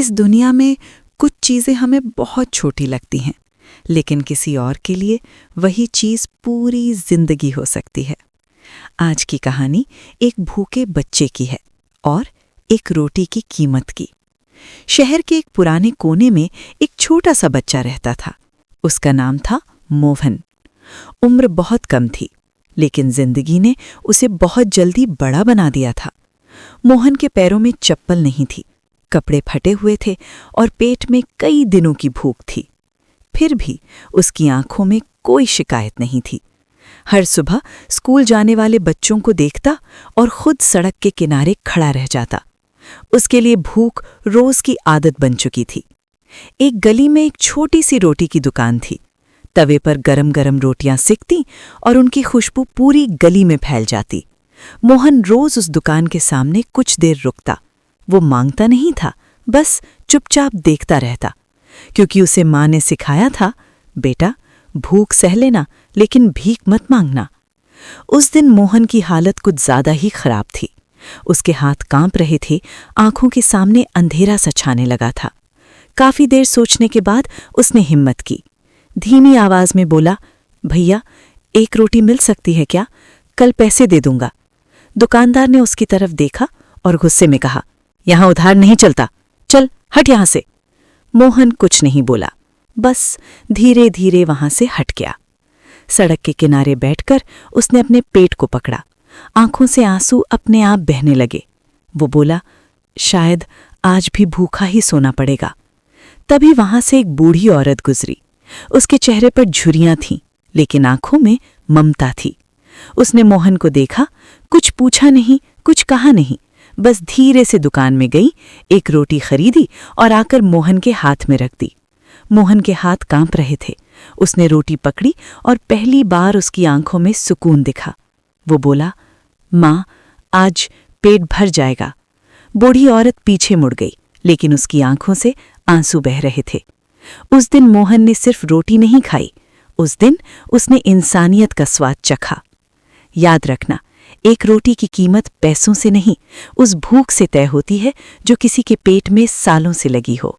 इस दुनिया में कुछ चीज़ें हमें बहुत छोटी लगती हैं, लेकिन किसी और के लिए वही चीज़ पूरी जिंदगी हो सकती है। आज की कहानी एक भूखे बच्चे की है और एक रोटी की कीमत की। शहर के एक पुराने कोने में एक छोटा सा बच्चा रहता था। उसका नाम था मोहन। उम्र बहुत कम थी, लेकिन जिंदगी ने उसे बहुत जल्दी बड़ा बना दिया था। मोहन के पैरों में चप्पल नहीं थी, कपड़े फटे हुए थे और पेट में कई दिनों की भूख थी। फिर भी उसकी आंखों में कोई शिकायत नहीं थी। हर सुबह स्कूल जाने वाले बच्चों को देखता और खुद सड़क के किनारे खड़ा रह जाता। उसके लिए भूख रोज की आदत बन चुकी थी। एक गली में एक छोटी सी रोटी की दुकान थी। तवे पर गरम गरम रोटियां सिकती और उनकी खुशबू पूरी गली में फैल जाती। मोहन रोज उस दुकान के सामने कुछ देर रुकता। वो मांगता नहीं था, बस चुपचाप देखता रहता, क्योंकि उसे माँ ने सिखाया था, बेटा भूख सह लेना, लेकिन भीख मत मांगना। उस दिन मोहन की हालत कुछ ज्यादा ही खराब थी। उसके हाथ कांप रहे थे, आंखों के सामने अंधेरा सा छाने लगा था। काफी देर सोचने के बाद उसने हिम्मत की। धीमी आवाज में बोला, भैया एक रोटी मिल सकती है क्या? कल पैसे दे दूंगा। दुकानदार ने उसकी तरफ देखा और गुस्से में कहा, यहां उधार नहीं चलता, चल हट यहां से। मोहन कुछ नहीं बोला, बस धीरे धीरे वहां से हट गया। सड़क के किनारे बैठकर उसने अपने पेट को पकड़ा। आंखों से आंसू अपने आप बहने लगे। वो बोला, शायद आज भी भूखा ही सोना पड़ेगा। तभी वहां से एक बूढ़ी औरत गुजरी। उसके चेहरे पर झुर्रियां थीं, लेकिन आंखों में ममता थी। उसने मोहन को देखा, कुछ पूछा नहीं, कुछ कहा नहीं, बस धीरे से दुकान में गई, एक रोटी खरीदी और आकर मोहन के हाथ में रख दी। मोहन के हाथ कांप रहे थे। उसने रोटी पकड़ी और पहली बार उसकी आंखों में सुकून दिखा। वो बोला, माँ आज पेट भर जाएगा। बूढ़ी औरत पीछे मुड़ गई, लेकिन उसकी आंखों से आंसू बह रहे थे। उस दिन मोहन ने सिर्फ रोटी नहीं खाई, उस दिन उसने इंसानियत का स्वाद चखा। याद रखना, एक रोटी की कीमत पैसों से नहीं, उस भूख से तय होती है जो किसी के पेट में सालों से लगी हो।